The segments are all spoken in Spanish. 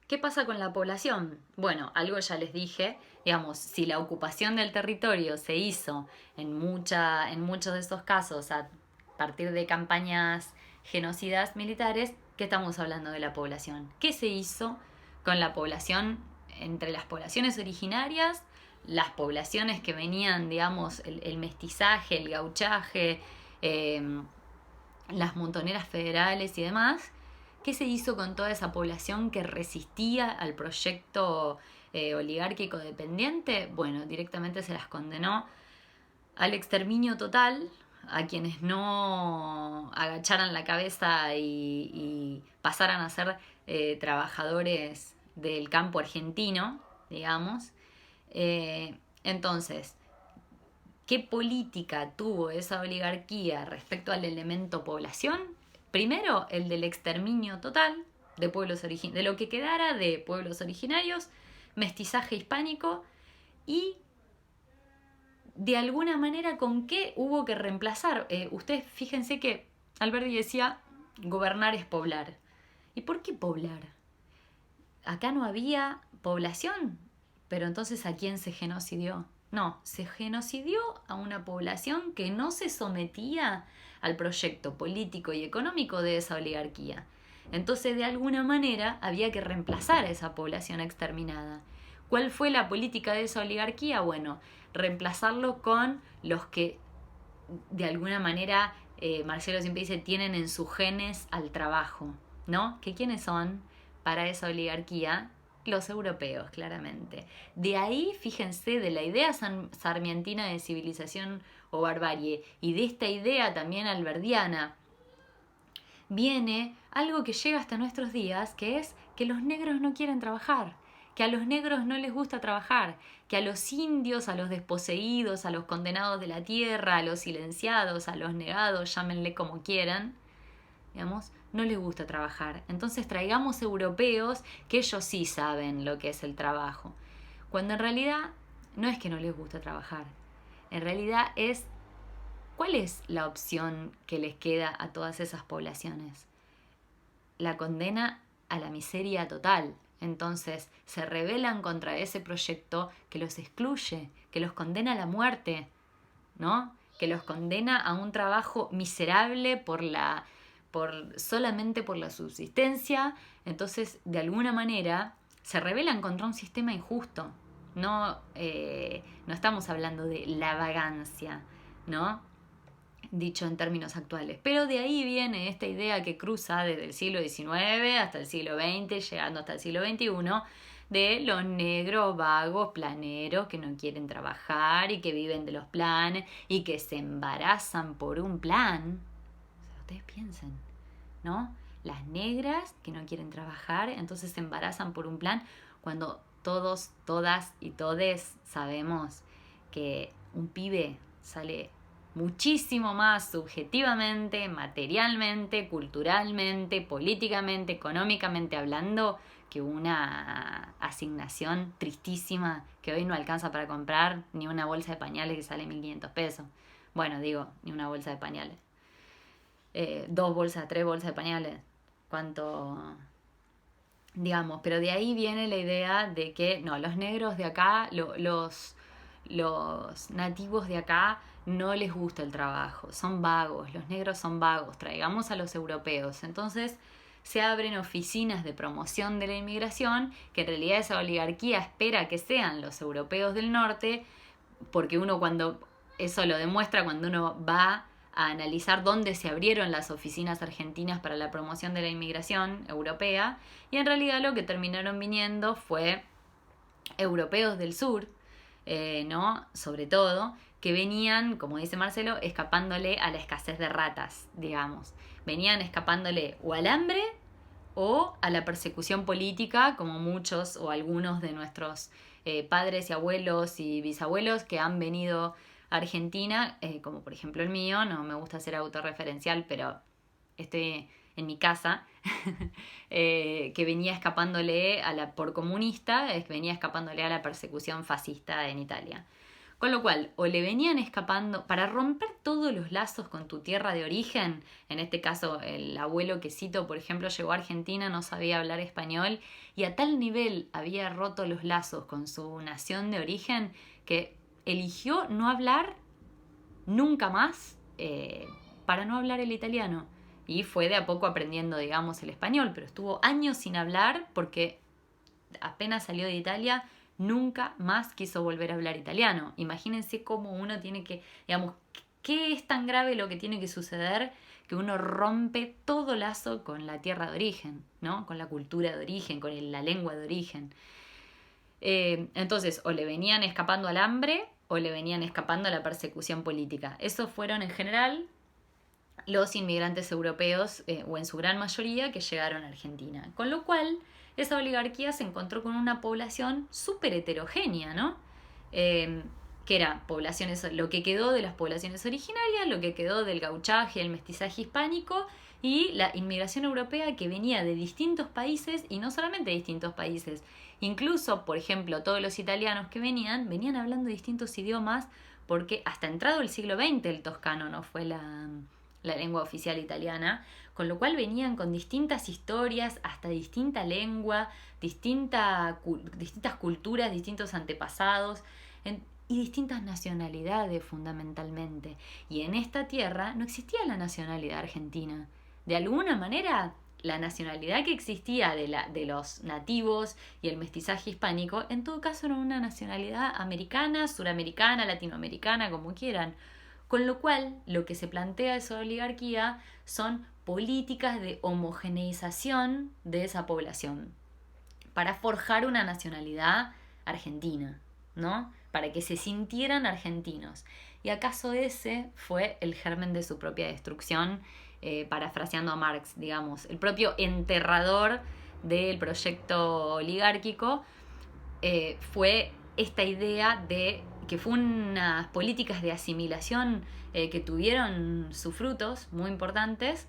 ¿Qué pasa con la población? Bueno, algo ya les dije, digamos, si la ocupación del territorio se hizo en muchos de estos casos a partir de campañas genocidas militares, ¿qué estamos hablando de la población? ¿Qué se hizo con la población entre las poblaciones originarias, las poblaciones que venían, digamos, el mestizaje, el gauchaje, eh, las montoneras federales y demás? ¿Qué se hizo con toda esa población que resistía al proyecto oligárquico dependiente? Bueno, directamente se las condenó al exterminio total, a quienes no agacharan la cabeza y pasaran a ser trabajadores del campo argentino, digamos. Entonces, ¿qué política tuvo esa oligarquía respecto al elemento población? Primero, el del exterminio total de pueblos de lo que quedara de pueblos originarios, mestizaje hispánico y de alguna manera con qué hubo que reemplazar. Ustedes fíjense que Alberti decía gobernar es poblar. ¿Y por qué poblar? Acá no había población, pero entonces ¿a quién se genocidió? No, se genocidió a una población que no se sometía al proyecto político y económico de esa oligarquía. Entonces, de alguna manera, había que reemplazar a esa población exterminada. ¿Cuál fue la política de esa oligarquía? Bueno, reemplazarlo con los que, de alguna manera, Marcelo siempre dice, tienen en sus genes al trabajo, ¿no? ¿Que quiénes son para esa oligarquía? Los europeos, claramente. De ahí, fíjense, de la idea sarmientina de civilización o barbarie y de esta idea también alberdiana, viene algo que llega hasta nuestros días, que es que los negros no quieren trabajar, que a los negros no les gusta trabajar, que a los indios, a los desposeídos, a los condenados de la tierra, a los silenciados, a los negados, llámenle como quieran, digamos, no les gusta trabajar. Entonces traigamos europeos que ellos sí saben lo que es el trabajo. Cuando en realidad no es que no les gusta trabajar, en realidad es ¿cuál es la opción que les queda a todas esas poblaciones? La condena a la miseria total. Entonces se rebelan contra ese proyecto que los excluye, que los condena a la muerte, ¿no? Que los condena a un trabajo miserable solamente por la subsistencia. Entonces, de alguna manera, se rebelan contra un sistema injusto. No estamos hablando de la vagancia, ¿no? Dicho en términos actuales. Pero de ahí viene esta idea que cruza desde el siglo XIX hasta el siglo XX, llegando hasta el siglo XXI, de los negros vagos, planeros, que no quieren trabajar y que viven de los planes y que se embarazan por un plan. O sea, ustedes piensen, ¿no? Las negras que no quieren trabajar, entonces se embarazan por un plan, cuando todos, todas y todes sabemos que un pibe sale muchísimo más subjetivamente, materialmente, culturalmente, políticamente, económicamente hablando, que una asignación tristísima que hoy no alcanza para comprar ni una bolsa de pañales que sale 1.500 pesos. Bueno, digo, ni una bolsa de pañales. 2 bolsas, 3 bolsas de pañales. ¿Cuánto? Digamos, pero de ahí viene la idea de que no, los negros de acá, los nativos de acá no les gusta el trabajo, son vagos, los negros son vagos, traigamos a los europeos. Entonces se abren oficinas de promoción de la inmigración, que en realidad esa oligarquía espera que sean los europeos del norte, porque uno cuando eso lo demuestra cuando uno va a analizar dónde se abrieron las oficinas argentinas para la promoción de la inmigración europea, y en realidad lo que terminaron viniendo fue europeos del sur, ¿no? Sobre todo, que venían, como dice Marcelo, escapándole a la escasez de ratas, digamos. Venían escapándole o al hambre o a la persecución política, como muchos o algunos de nuestros padres y abuelos y bisabuelos que han venido a Argentina, como por ejemplo el mío. No me gusta ser autorreferencial, pero estoy en mi casa, que venía escapándole por comunista, venía escapándole a la persecución fascista en Italia. Con lo cual, o le venían escapando, para romper todos los lazos con tu tierra de origen, en este caso el abuelo que cito, por ejemplo, llegó a Argentina, no sabía hablar español y a tal nivel había roto los lazos con su nación de origen que eligió no hablar nunca más para no hablar el italiano. Y fue de a poco aprendiendo, digamos, el español, pero estuvo años sin hablar porque apenas salió de Italia nunca más quiso volver a hablar italiano. Imagínense cómo uno tiene que, digamos, qué es tan grave lo que tiene que suceder que uno rompe todo lazo con la tierra de origen, ¿no? Con la cultura de origen, con la lengua de origen. Entonces, o le venían escapando al hambre o le venían escapando a la persecución política. Esos fueron en general los inmigrantes europeos, o en su gran mayoría, que llegaron a Argentina. Con lo cual, esa oligarquía se encontró con una población súper heterogénea, ¿no? Que era poblaciones, lo que quedó de las poblaciones originarias, lo que quedó del gauchaje, el mestizaje hispánico y la inmigración europea que venía de distintos países y no solamente de distintos países. Incluso, por ejemplo, todos los italianos que venían hablando distintos idiomas porque hasta entrado el siglo XX el toscano no fue la lengua oficial italiana, con lo cual venían con distintas historias, hasta distinta lengua, distintas culturas, distintos antepasados y distintas nacionalidades fundamentalmente. Y en esta tierra no existía la nacionalidad argentina. De alguna manera, la nacionalidad que existía de los nativos y el mestizaje hispánico, en todo caso era una nacionalidad americana, suramericana, latinoamericana, como quieran. Con lo cual, lo que se plantea de esa oligarquía son políticas de homogeneización de esa población para forjar una nacionalidad argentina, ¿no? Para que se sintieran argentinos. ¿Y acaso ese fue el germen de su propia destrucción? Parafraseando a Marx, digamos, el propio enterrador del proyecto oligárquico fue esta idea de que fue unas políticas de asimilación que tuvieron sus frutos muy importantes.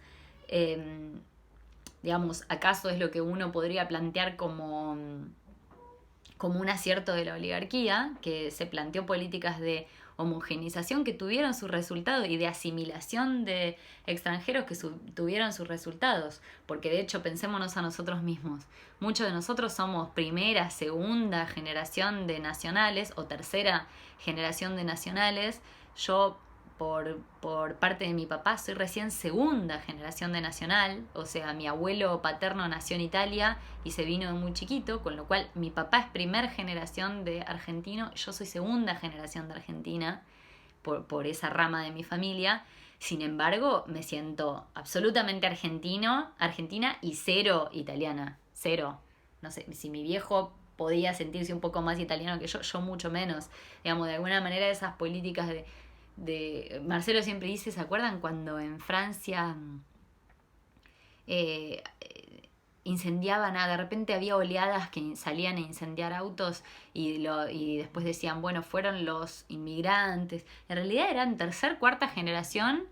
Digamos, ¿acaso es lo que uno podría plantear como un acierto de la oligarquía, que se planteó políticas de homogeneización que tuvieron sus resultados y de asimilación de extranjeros que tuvieron sus resultados? Porque de hecho pensémonos a nosotros mismos. Muchos de nosotros somos primera, segunda generación de nacionales o tercera generación de nacionales. Yo por parte de mi papá soy recién segunda generación de nacional, o sea, mi abuelo paterno nació en Italia y se vino de muy chiquito, con lo cual mi papá es primer generación de argentino, yo soy segunda generación de argentina por esa rama de mi familia. Sin embargo, me siento absolutamente argentina y cero italiana, cero. No sé, si mi viejo podía sentirse un poco más italiano que yo mucho menos. Digamos, de alguna manera esas políticas de Marcelo siempre dice, ¿se acuerdan cuando en Francia incendiaban, de repente había oleadas que salían a incendiar autos y después decían, bueno, fueron los inmigrantes? En realidad eran tercer, cuarta generación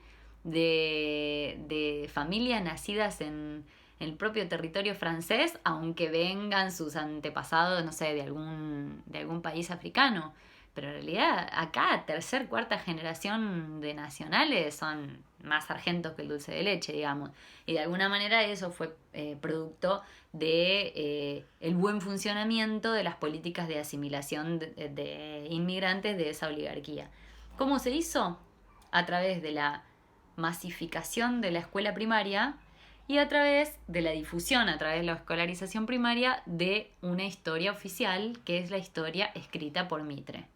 de familias nacidas en el propio territorio francés, aunque vengan sus antepasados, no sé, de algún país africano. Pero en realidad acá, tercer, cuarta generación de nacionales son más sargentos que el dulce de leche, digamos. Y de alguna manera eso fue producto de el buen funcionamiento de las políticas de asimilación de inmigrantes de esa oligarquía. ¿Cómo se hizo? A través de la masificación de la escuela primaria y a través de la difusión, a través de la escolarización primaria de una historia oficial, que es la historia escrita por Mitre.